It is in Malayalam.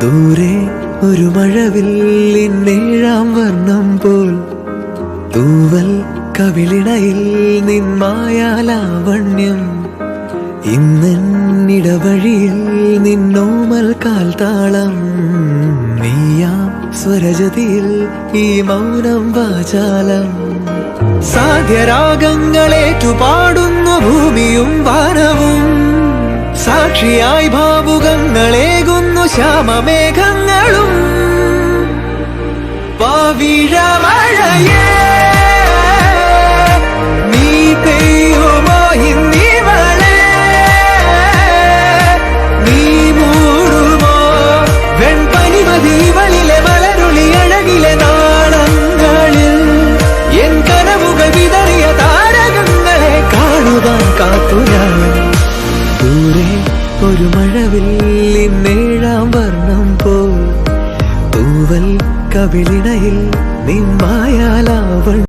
ദൂരെ ഒരു മഴവില്ലിന്നേഴാം വർണ്ണം പോൽ തൂവൽ കവിളിണയിൽ നിന്മായാലാവണ്യം. ഇന്നിടവഴിയിൽ നിന്നോമൽ കാൽത്താളം. നീയാം സ്വരജതിയിൽ ഈ മൗനം വാചാലം. സാധ്യരാഗങ്ങളേറ്റുപാടുന്നു ഭൂമിയും വാനവും. സാക്ഷിയായി ഭാവുകങ്ങളേകുന്നു ശ്യാമമേഘങ്ങളും. പവിഴമഴയേ നീ പെയ്യുമോ ഇന്നിവളെ? നീ മൂടുമോ വെൺപനിമതിവളിലെ മലരുളി അഴകിലെ നാളങ്ങളിൽ? എൻ കനവുകൾ വിതറിയ താരകങ്ങളെ കാണുവാൻ കാത്തു ഞാൻ. ദൂരെ ഒരു മഴവില്ലിന്നേഴാം വർണ്ണം പോൽ തൂവൽ കവിളിണയിൽ നിന്മായാലാവണ്യം.